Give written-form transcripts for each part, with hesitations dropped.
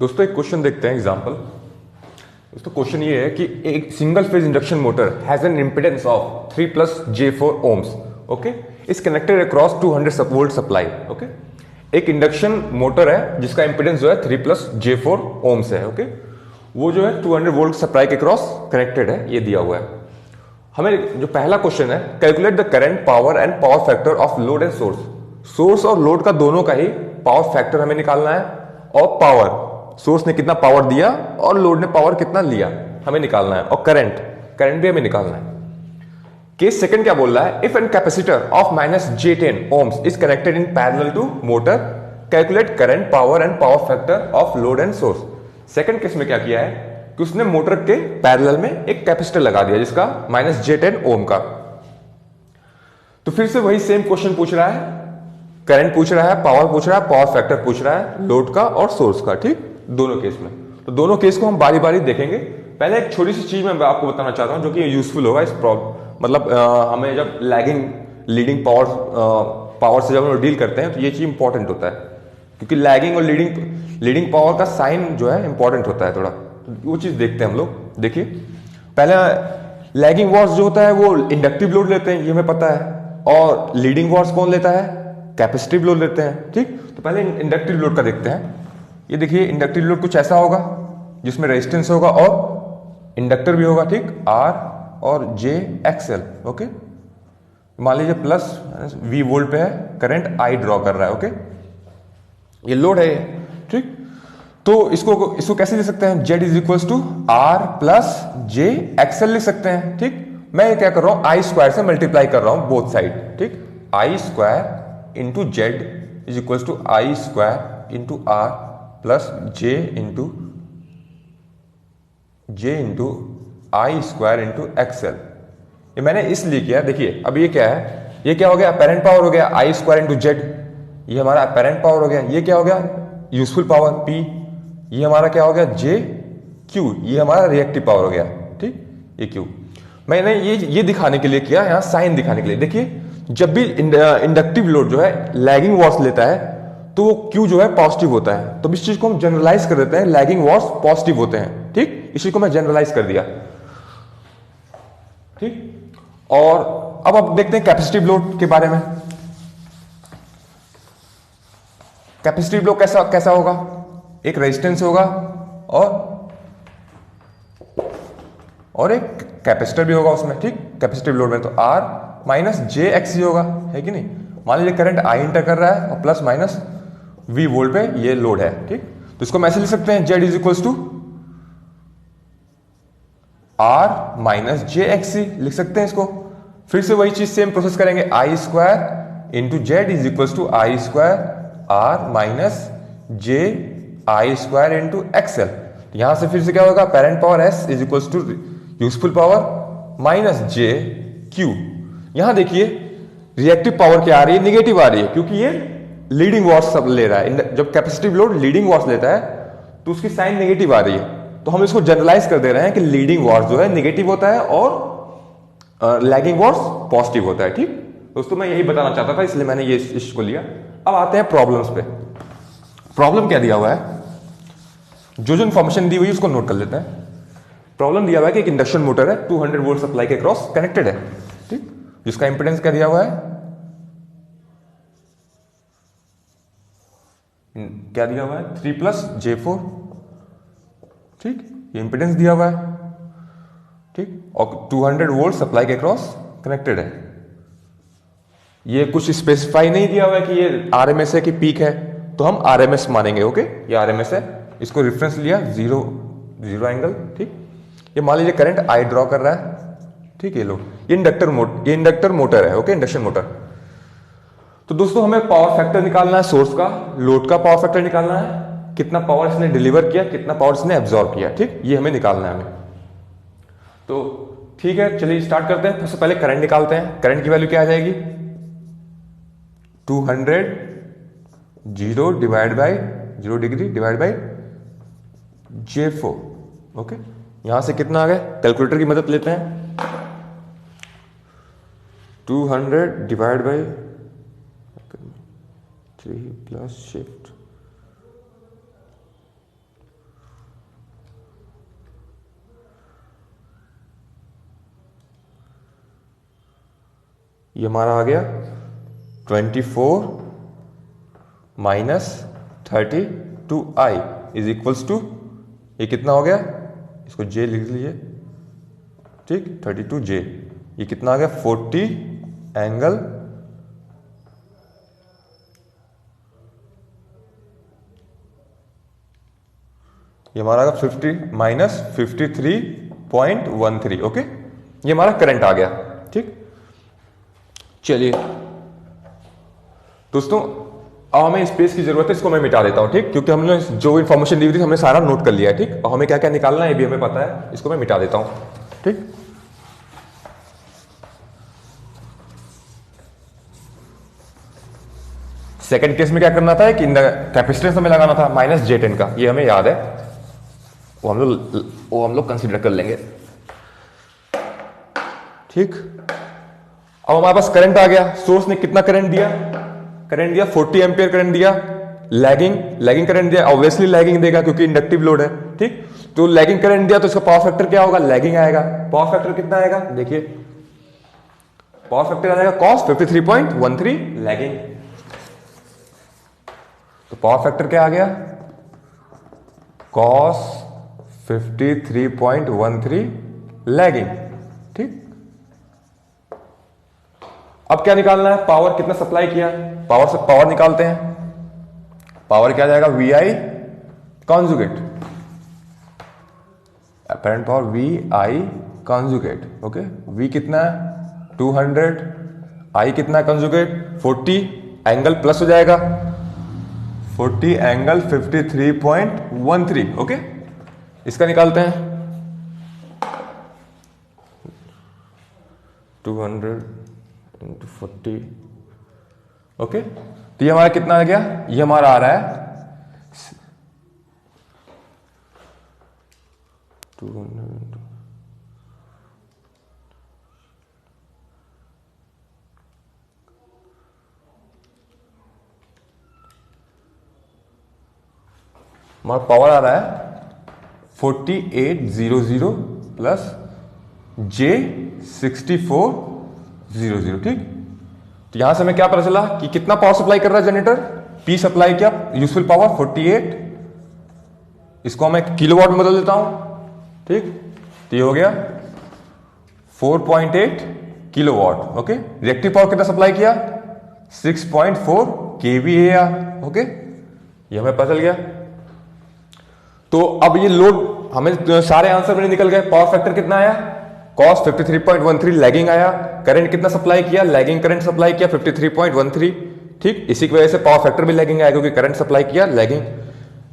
दोस्तों एक क्वेश्चन देखते हैं एग्जांपल। दोस्तों क्वेश्चन ये है कि एक single phase induction motor has an impedance of 3 plus J4 ohms, okay, is connected across 200 volt supply. Okay, एक इंडक्शन मोटर है जिसका इम्पिडेंस जो है 3 प्लस J4 ohms है। ओके, वो जो है 200 वोल्ट सप्लाई के क्रॉस कनेक्टेड है, ये दिया हुआ है। हमें जो पहला क्वेश्चन है, calculate the current, power and power factor of load and source. Source और लोड का दोनों का ही पावर फैक्टर हमें निकालना है, और पावर, सोर्स ने कितना पावर दिया और लोड ने पावर कितना लिया हमें निकालना है, और करंट, करंट भी हमें निकालना है। केस सेकंड क्या बोल रहा है, if an capacitor of -J10 ohms is connected in parallel to motor, calculate current, power and power factor of load and source. Second case में क्या किया है कि उसने मोटर के पैरेलल में एक कैपेसिटर लगा दिया जिसका -J10 ohm का। तो फिर से वही सेम क्वेश्चन पूछ रहा है, करंट पूछ रहा है, पावर पूछ रहा है, पावर फैक्टर पूछ रहा है, लोड का और सोर्स का, ठीक, दोनों केस में। तो दोनों केस को हम बारी बारी देखेंगे। पहले एक छोटी सी चीज मैं आपको बताना चाहता हूं जो कि यूजफुल होगा इस प्रॉब्लम, मतलब हमें जब लैगिंग लीडिंग पावर से जब हम डील करते हैं तो ये चीज इंपॉर्टेंट होता है, क्योंकि लैगिंग और लीडिंग पावर का साइन जो है इंपॉर्टेंट होता है थोड़ा। तो वो चीज देखते हैं हम लोग। देखिए पहले लैगिंग वॉर्स जो होता है वो इंडक्टिव लोड लेते हैं, ये हमें पता है, और लीडिंग वॉर्स कौन लेता है, कैपेसिटिव लोड लेते हैं। ठीक, तो पहले इंडक्टिव लोड का देखते हैं। ये देखिए इंडक्टिव लोड कुछ ऐसा होगा जिसमें रेजिस्टेंस होगा और इंडक्टर भी होगा, ठीक, R और J XL। ओके, मान लीजिए प्लस V वोल्ट पे है, करंट I ड्रॉ कर रहा है। ओके, ये लोड है, ठीक। तो इसको कैसे लिख सकते हैं, Z is equal to R plus J XL लिख सकते हैं। ठीक, मैं क्या कर रहा हूं, I स्क्वायर से मल्टीप्लाई कर रहा हूं बोथ साइड। ठीक, I square into Z is equal to I square into R plus J into I square into XL। ये मैंने इसलिए किया, देखिए अब ये क्या है, ये क्या हो गया, अपेरेंट पावर हो गया I स्क्वायर इंटू जेड, ये हमारा अपेरेंट पावर हो गया। ये क्या हो गया, यूजफुल पावर P, ये हमारा क्या हो गया J, Q, ये हमारा रिएक्टिव पावर हो गया। ठीक, ये Q मैंने ये दिखाने के लिए किया, यहाँ साइन दिखाने के लिए। देखिए जब भी इंडक्टिव लोड जो है लैगिंग वॉर्स लेता है तो वो Q जो है पॉजिटिव होता है, तो इस चीज को हम जनरलाइज कर देते हैं, लैगिंग वॉर्स पॉजिटिव होते हैं। ठीक, इसी को मैं जनरलाइज कर दिया। ठीक, और अब देखते हैं कैपेसिटिव लोड के बारे में। कैपेसिटिव लोड कैसा होगा, एक रेजिस्टेंस होगा और एक कैपेसिटर भी होगा उसमें। ठीक, कैपेसिटिव लोड में तो R माइनस J XC होगा, है कि नहीं। मान लीजिए करंट I इंटर कर रहा है और प्लस माइनस V वोल्ट पे ये लोड है। ठीक, तो इसको हम ऐसे लिख सकते हैं, Z is equal to R minus J XC लिख सकते हैं इसको। फिर से वही चीज सेम प्रोसेस करेंगे, I square into Z is equal to I square R minus J I square into XL। यहां से फिर से क्या होगा, apparent power S is equal to useful power minus J Q। यहां देखिए रिएक्टिव पावर क्या आ रही है, निगेटिव आ रही है, क्योंकि ये लीडिंग वॉर्स सब ले रहा है। जब कैपेसिटिव लोड लीडिंग वॉर्स लेता है तो उसकी साइन नेगेटिव आ रही है, तो हम इसको जनरलाइज कर दे रहे हैं कि लीडिंग वॉर्स जो है नेगेटिव होता है और लैगिंग वॉर्स पॉजिटिव होता है। ठीक दोस्तों, मैं यही बताना चाहता था, इसलिए मैंने ये इसको लिया। अब आते हैं प्रॉब्लम्स पे। प्रॉब्लम क्या दिया हुआ है, जो इन्फॉर्मेशन दी हुई है उसको नोट कर लेते हैं। प्रॉब्लम दिया हुआ है कि एक इंडक्शन मोटर है 200 वोल्ट सप्लाई के क्रॉस कनेक्टेड है, ठीक, जिसका इंपेडेंस क्या दिया हुआ है, क्या दिया हुआ है 3 प्लस J4। ठीक, ये इंपेडेंस दिया हुआ है, ठीक, और 200 वोल्ट सप्लाई के क्रॉस कनेक्टेड है। ये कुछ स्पेसिफाई नहीं दिया हुआ है कि ये RMS है कि पीक है, तो हम RMS मानेंगे। ओके, ये RMS है, इसको रेफरेंस लिया जीरो एंगल। ठीक, ये मान लीजिए करंट I ड्रॉ कर रहा है। ठीक, ये लो, ये इंडक्टर मोटर है। Okay, induction motor. तो दोस्तों हमें पावर फैक्टर निकालना है, सोर्स का, लोड का पावर फैक्टर निकालना है, कितना पावर इसने डिलीवर किया, कितना पावर इसने एब्जॉर्ब किया। ठीक, ये हमें निकालना है हमें। तो ठीक है, चलिए स्टार्ट करते हैं। सबसे पहले करंट निकालते हैं। करंट की वैल्यू क्या आ जाएगी, 200 0 degree divide by J4। Okay, यहां से कितना आ गया, कैलकुलेटर की मदद लेते हैं। 200 डिवाइड बाई 3 प्लस शिफ्ट ये हमारा आ गया 24 minus 32i is equals to, ये कितना हो गया, इसको j लिख लीजिए, ठीक, 32j, ये कितना आ गया 40 एंगल ये हमारा 50 माइनस 53.13, ओके, ये हमारा करंट आ गया, ठीक। चलिए दोस्तों, अब हमें स्पेस की जरूरत है, इसको मैं मिटा देता हूं, ठीक, क्योंकि हमने जो इन्फॉर्मेशन दी हुई थी हमने सारा नोट कर लिया है, ठीक। अब हमें क्या क्या निकालना है ये भी हमें पता है, इसको मैं मिटा देता हूं, ठीक। सेकंड केस में क्या करना था कि कैपेसिटेंस हमें लगाना था -J10 का, ये हमें याद है, वो हम लोग कंसीडर कर लेंगे, ठीक। अब हमारे पास करंट आ गया, सोर्स ने कितना करंट दिया, 40 एम्पियर करंट दिया, लैगिंग करंट दिया, ऑब्वियसली लैगिंग देगा क्योंकि इंडक्टिव लोड है, ठीक। तो लैगिंग करंट दिया तो इसका पावर फैक्टर क्या होगा, लैगिंग आएगा। पावर फैक्टर कितना आएगा, देखिए पावर फैक्टर आ जाएगा cos 53.13 लैगिंग, तो पावर फैक्टर क्या आ गया, cos 53.13 लैगिंग, ठीक। अब क्या निकालना है, पावर कितना सप्लाई किया, पावर से पावर निकालते हैं, पावर क्या आ जाएगा VI conjugate, apparent power VI conjugate, okay. V कितना है 200, I कितना है कॉन्जुगेट 40, एंगल प्लस हो जाएगा 40 एंगल 53.13, ओके। इसका निकालते हैं 200 इंटू 40, ओके। तो ये हमारा कितना आ गया, ये हमारा आ रहा है 200 हमारा पावर आ रहा है 4800 प्लस J6400, ठीक। तो यहां से हमें क्या पता चला कि कितना पावर सप्लाई कर रहा है जनरेटर, P सप्लाई किया, यूजफुल पावर 48, इसको मैं किलोवाट में बदल देता हूं, ठीक। तो ये हो गया 4.8 किलोवाट, ओके। रिएक्टिव पावर कितना सप्लाई किया 6.4 kVAR, ओके, ये हमें पता चल गया। तो अब ये लोड हमें सारे आंसर में निकल गए, पावर फैक्टर कितना आया cos 53.13 लैगिंग आया, करंट कितना सप्लाई किया, लैगिंग करंट सप्लाई किया 53.13, ठीक। इसी की वजह से पावर फैक्टर भी लैगिंग आया क्योंकि करंट सप्लाई किया, लैगिंग।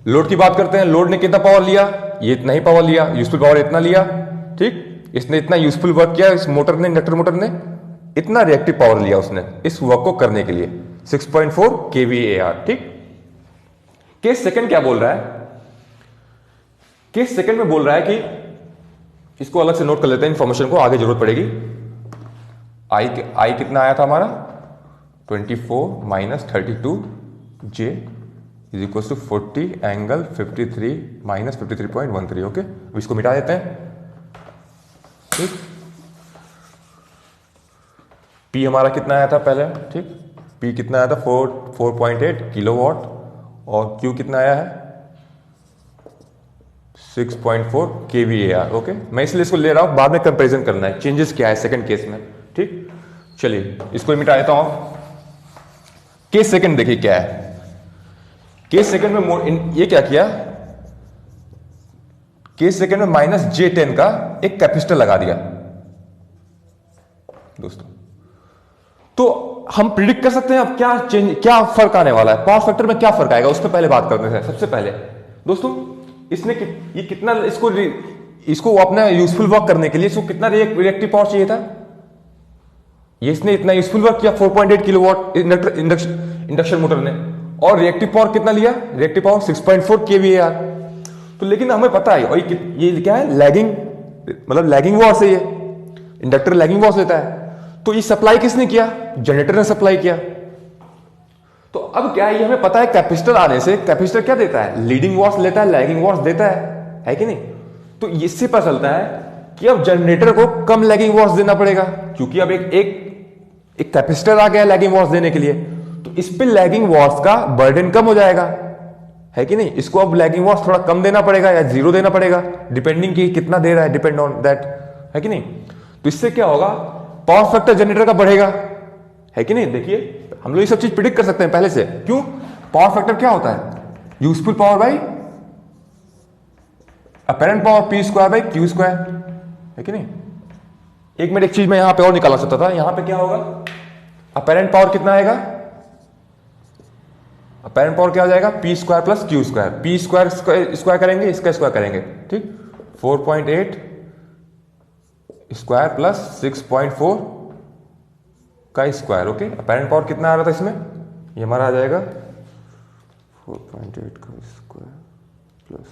लोड की बात करते हैं, लोड ने कितना पावर लिया, ये इतना ही पावर लिया, यूजफुल पावर इतना लिया, ठीक। इसने इतना यूजफुल वर्क किया, इस मोटर ने, इंडक्टर मोटर ने इतना रिएक्टिव पावर लिया उसने इस वर्क को करने के लिए 6.4 kVAR, ठीक। केस सेकंड क्या बोल रहा है, केस सेकंड में बोल रहा है कि इसको अलग से नोट कर लेते हैं, इंफॉर्मेशन को आगे जरूरत पड़ेगी। आई कितना आया था हमारा 24 minus 32J is equal to 40 angle 53 minus 53.13, okay. इसको मिटा देते हैं, ठीक। P हमारा कितना आया था पहले, ठीक, P कितना आया था 4.8 किलोवाट, और Q कितना आया है 6.4 kVAR, ओके। मैं इसलिए इसको ले रहा हूं, बाद में कंपैरिजन करना है चेंजेस क्या है सेकंड केस में, ठीक। चलिए इसको मिटा देता हूं। केस सेकंड देखिए क्या है, केस सेकंड में ये क्या किया, केस सेकंड में -J10 का एक कैपेसिटर लगा दिया दोस्तों। तो हम प्रिडिक्ट कर सकते हैं अब क्या चेंज, क्या फर्क आने वाला है, पावर फैक्टर में क्या फर्क आएगा, उस पर पहले बात करते हैं। सबसे पहले दोस्तों इसने ये कितना, इसको अपना यूजफुल वर्क करने के लिए इसको कितना रिएक्टिव पावर चाहिए था, ये इसने इतना यूजफुल वर्क किया 4.8 किलोवाट इंडक्शन मोटर ने, और रिएक्टिव पावर कितना लिया, रिएक्टिव पावर 6.4 kVAR। तो लेकिन हमें पता है, और ये क्या है, लैगिंग, मतलब लैगिंग वॉस है, ये इंडक्टर लैगिंग वॉस लेता है। तो ये सप्लाई किसने किया, जनरेटर ने सप्लाई किया। तो अब क्या है, ये हमें पता है कैपेसिटर आने से, कैपेसिटर क्या देता है, लीडिंग वॉस लेता है, लैगिंग वॉस देता है कि नहीं। तो इससे पता चलता है कि अब जनरेटर को कम लैगिंग वॉस देना पड़ेगा, क्योंकि अब एक एक कैपेसिटर आ गया लैगिंग वॉट्स देने के लिए, तो इस पे लैगिंग वॉट्स का बर्डन कम हो जाएगा, है कि नहीं। इसको अब लैगिंग वॉट्स थोड़ा कम देना पड़ेगा या जीरो देना पड़ेगा, डिपेंडिंग कि कितना दे रहा है, डिपेंड ऑन दैट, है कि नहीं। तो इससे क्या होगा, पावर फैक्टर जनरेटर का बढ़ेगा, है कि नहीं। देखिए हम लोग ये सब चीज प्रिडिक्ट कर सकते हैं पहले से। क्यों, पावर फैक्टर क्या होता है, useful power by apparent power, P square by Q square, है कि नहीं। एक मिनट, एक चीज मैं यहां पे और निकालना सकता था। यहां पे क्या होगा, अपैरेंट पावर कितना आएगा, अपैरेंट पावर क्या हो जाएगा, P square plus Q square. P square square करेंगे, इसका स्क्वायर करेंगे, ठीक। 4.8 स्क्वायर प्लस 6.4 का स्क्वायर, ओके। अपैरेंट पावर कितना आ रहा था इसमें, ये हमारा आ जाएगा 4.8 का स्क्वायर प्लस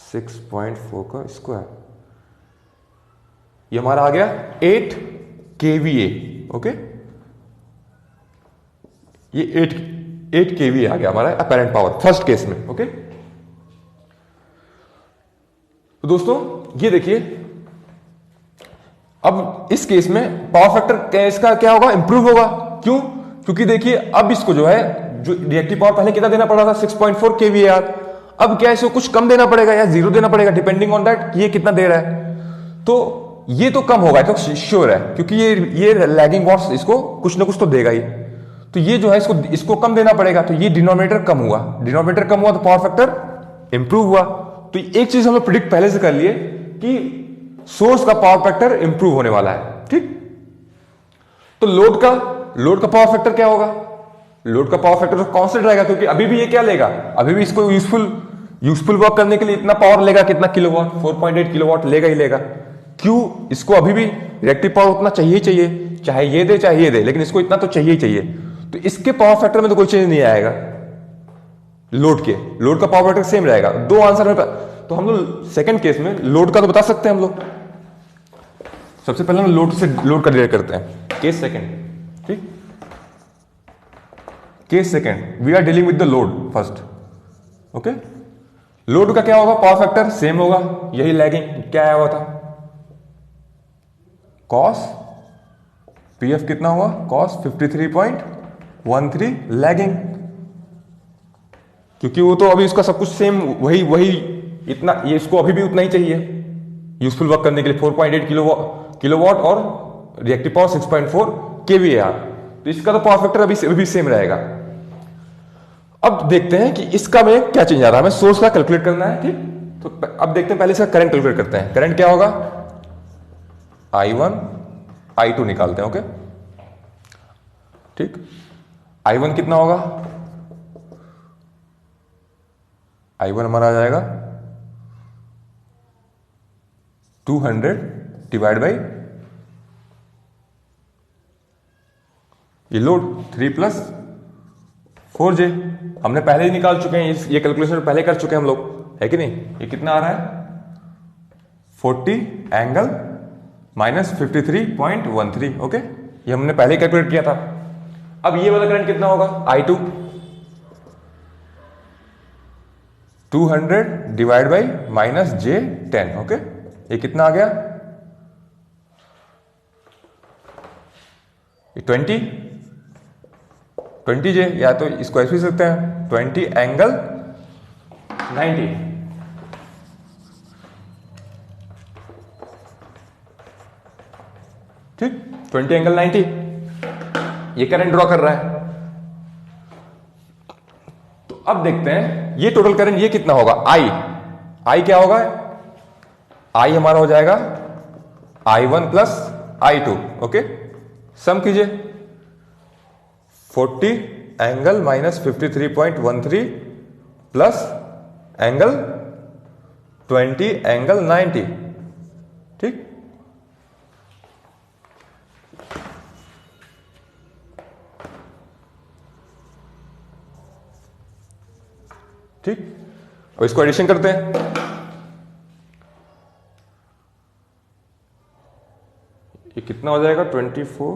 6.4 का स्क्वायर, ये हमारा आ गया 8 kVA, ओके। ये 8 kVA आ गया हमारा अपैरेंट पावर फर्स्ट केस में, ओके। तो दोस्तों ये देखिए, अब इस केस में पावर फैक्टर इसका क्या होगा, इंप्रूव होगा। क्यों, क्योंकि देखिए अब इसको जो है, जो रिएक्टिव पावर पहले कितना देना पड़ रहा था, 6.4 kVAR, अब क्या इसको कुछ कम देना पड़ेगा या जीरो देना पड़ेगा, डिपेंडिंग ऑन दैट ये कितना दे रहा है। तो ये तो कम होगा, तो श्योर है, क्योंकि ये लैगिंग वॉट्स इसको कुछ ना कुछ तो देगा ही। तो ये जो है इसको कम देना पड़ेगा, तो ये डिनोमिनेटर कम हुआ, डिनोमिनेटर कम हुआ तो पावर फैक्टर इंप्रूव हुआ। तो एक चीज हमने प्रिडिक्ट पहले से कर लिए कि सोर्स का पावर फैक्टर इंप्रूव होने वाला है, ठीक। तो लोड का पावर फैक्टर क्या होगा, लोड का पावर फैक्टर तो कांस्टेंट रहेगा, क्योंकि अभी भी ये क्या लेगा, अभी भी इसको यूजफुल वर्क करने के लिए इतना पावर लेगा, कितना किलोवाट, 4.8 किलोवाट लेगा ही लेगा। क्यों, इसको अभी भी रिएक्टिव पावर उतना चाहिए ही चाहिए, चाहे ये दे चाहे ये दे, लेकिन इसको इतना तो चाहिए ही चाहिए। तो इसके पावर फैक्टर में तो कोई चेंज नहीं आएगा, लोड का पावर फैक्टर सेम रहेगा। दो आंसर में, तो हम लोग सेकंड केस में लोड का तो बता सकते हैं हम लोग। सबसे पहले हम लोड का डिराइव करते हैं, केस सेकंड, ठीक। Case second, we are dealing with the load first, okay. Load का क्या होगा, पावर फैक्टर सेम होगा, यही लैगिंग क्या आया हुआ था, कॉस पीएफ कितना हुआ, कॉस 53.13 लैगिंग, क्योंकि वो तो अभी उसका सब कुछ सेम वही इतना, ये इसको अभी भी उतना ही चाहिए यूजफुल वर्क करने के लिए, 4.8 किलोवाट और रिएक्टिव पावर 6.4 kVAR। तो इसका तो पावर फैक्टर अभी भी सेम रहेगा। अब देखते हैं कि इसका में क्या चेंज आ रहा है, हमें सोर्स का कैलकुलेट करना है, ठीक। तो अब देखते हैं, पहले इसका करंट कैलकुलेट करते हैं। करंट क्या होगा, I1 I2 निकालते हैं, ओके, ठीक। I1 कितना होगा, I1 हमारा आ जाएगा 200 डिवाइड बाई ये लोड 3 प्लस 4J, हमने पहले ही निकाल चुके हैं, ये कैलकुलेशन पहले कर चुके हैं हम लोग, है कि नहीं। ये कितना आ रहा है, 40 एंगल माइनस 53.13, ओके। ये हमने पहले ही कैलकुलेट किया था। अब ये वाला करंट कितना होगा, I2 200 divide by minus J10, okay. ये कितना आ गया, 20J, या तो इसको ऐसे भी सकते हैं 20 एंगल 90, ठीक। 20 एंगल 90 ये करंट ड्रॉ कर रहा है। तो अब देखते हैं ये टोटल करंट ये कितना होगा, आई क्या होगा, आई हमारा हो जाएगा I1 प्लस I2, ओके। सम कीजिए, 40 angle minus 53.13 plus angle 20 angle 90, ठीक। ठीक, अब इसको एडिशन करते हैं। ये कितना हो जाएगा, 24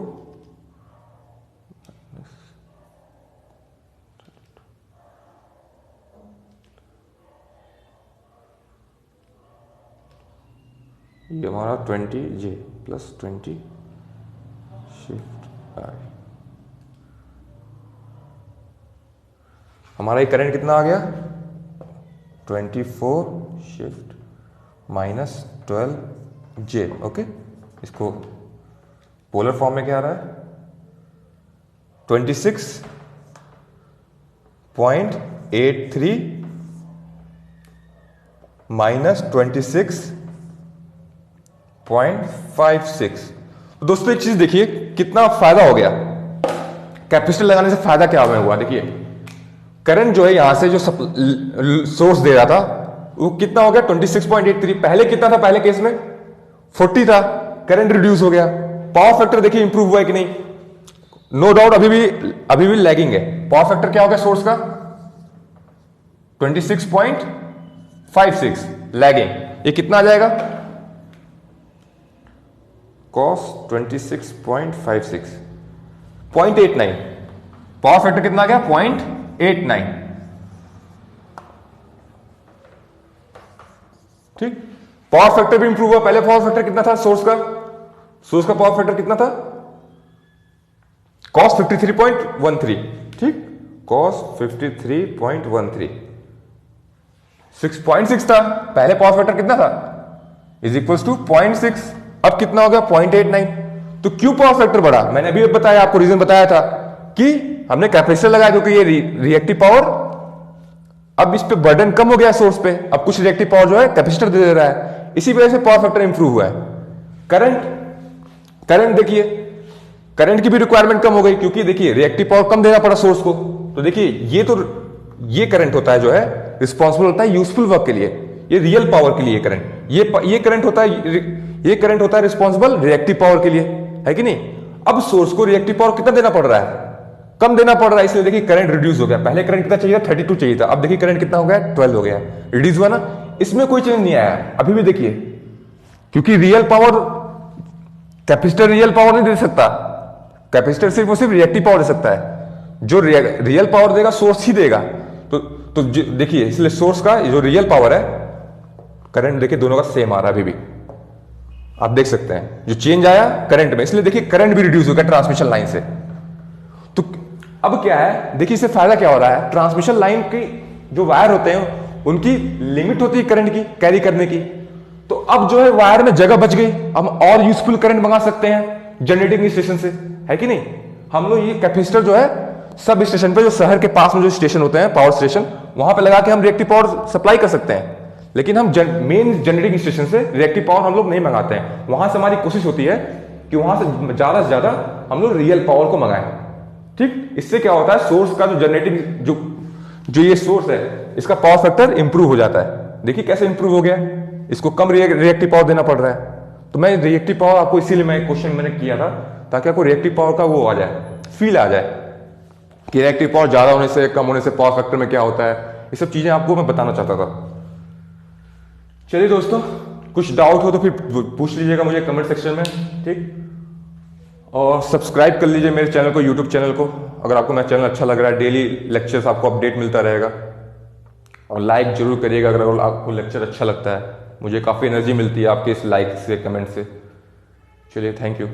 ये हमारा 20J प्लस 20 शिफ्ट हमारा ये करंट कितना आ गया 24 शिफ्ट माइनस 12 जे। ओके, इसको पोलर फॉर्म में क्या आ रहा है 26.83 माइनस 26.56। तो दोस्तों एक चीज देखिए कितना फायदा हो गया कैपेसिटर लगाने से। फायदा क्या हुआ देखिए, करंट जो है यहां से जो सोर्स दे रहा था वो कितना हो गया 26.83। पहले कितना था, पहले केस में 40 था, करंट रिड्यूस हो गया। पावर फैक्टर देखिए इंप्रूव हुआ है कि नहीं, नो डाउट अभी भी लैगिंग है। पावर फैक्टर क्या हो गया सोर्स का 26.56 लैगिंग। ये कितना आ जाएगा cos 26.56 0.89। पावर फैक्टर कितना आ गया 0.89। ठीक, पावर फैक्टर भी इंप्रूव हुआ। पहले पावर फैक्टर कितना था सोर्स का पावर फैक्टर कितना था cos 53.13। ठीक, cos 53.13 6.6 था पहले। पावर फैक्टर कितना था इज इक्वल्स टू 0.6। अब कितना हो गया 0.89। तो क्यों पावर फैक्टर बढ़ा, मैंने अभी बताया आपको, रीजन बताया था कि हमने कैपेसिटर लगाया क्योंकि ये रिएक्टिव पावर, अब इस पे बर्डन कम हो गया सोर्स पे, अब कुछ रिएक्टिव पावर जो है कैपेसिटर दे रहा है, इसी वजह से पावर फैक्टर इंप्रूव हुआ है। करंट देखिए, करंट की भी रिक्वायरमेंट कम हो गई क्योंकि देखिए रिएक्टिव पावर कम देना पड़ा सोर्स को। तो देखिए ये करंट होता है जो है रिस्पॉन्सिबल होता है यूजफुल वर्क के लिए, ये रियल पावर के लिए करंट, ये करंट होता है, ये करंट होता है रिस्पॉन्सिबल रिएक्टिव पावर के लिए, है कि नहीं। अब सोर्स को रिएक्टिव पावर कितना देना पड़ रहा है, कम देना पड़ रहा है, इसलिए देखिए करंट रिड्यूस हो गया। पहले करंट कितना चाहिए था 32 चाहिए था, अब देखिए करंट कितना हो गया 12 हो गया, रिड्यूस हुआ ना। इसमें कोई चेंज नहीं आया अभी भी देखिए, क्योंकि real power capacitor real power नहीं दे सकता, कैपेसिटर सिर्फ और सिर्फ रिएक्टिव पावर दे सकता है। जो रियल पावर देगा सोर्स ही देगा। तो देखिए इसलिए सोर्स का जो रियल पावर है, करंट देखिए दोनों का सेम आ रहा है अभी भी, आप देख सकते हैं जो चेंज आया करंट में, इसलिए देखिए करंट भी रिड्यूस हो गया ट्रांसमिशन लाइन से। तो अब क्या है देखिए, इससे फायदा क्या हो रहा है, ट्रांसमिशन लाइन की जो वायर होते हैं उनकी लिमिट होती है करंट की कैरी करने की। तो अब जो है वायर में जगह बच गई, हम और यूजफुल करंट मंगा सकते हैं जनरेटिंग स्टेशन से, है कि नहीं। हम लोग ये कैपेसिटर जो है सब स्टेशन पे, जो शहर के पास में जो स्टेशन होते हैं पावर स्टेशन, वहां पे लगा के हम रिएक्टिव पावर सप्लाई कर सकते हैं। लेकिन हम मेन जनरेटिंग स्टेशन से रिएक्टिव पावर हम लोग नहीं मंगाते हैं। वहां से हमारी कोशिश होती है कि वहां से ज्यादा से ज्यादा हम लोग रियल पावर को मंगाएं। ठीक, इससे क्या होता है सोर्स का जो जनरेटिंग जो ये सोर्स है इसका पावर फैक्टर इंप्रूव हो जाता है। देखिए कैसे इंप्रूव हो गया, इसको कम रिएक्टिव पावर देना पड़ रहा है। तो मैं रिएक्टिव पावर आपको इसीलिए मैं क्वेश्चन मैंने किया था ताकि आपको रिएक्टिव पावर का वो आ जाए, फील आ जाए कि रिएक्टिव पावर ज्यादा होने से कम होने से पावर फैक्टर में क्या होता है। ये सब चीजें आपको मैं बताना चाहता था। चलिए दोस्तों, कुछ डाउट हो तो फिर पूछ लीजिएगा मुझे कमेंट सेक्शन में, ठीक। और सब्सक्राइब कर लीजिए मेरे चैनल को, यूट्यूब चैनल को, अगर आपको मेरा चैनल अच्छा लग रहा है। डेली लेक्चर्स आपको अपडेट मिलता रहेगा। और लाइक जरूर करिएगा अगर आपको लेक्चर अच्छा लगता है, मुझे काफ़ी एनर्जी मिलती है आपके इस लाइक से, कमेंट से। चलिए, थैंक यू।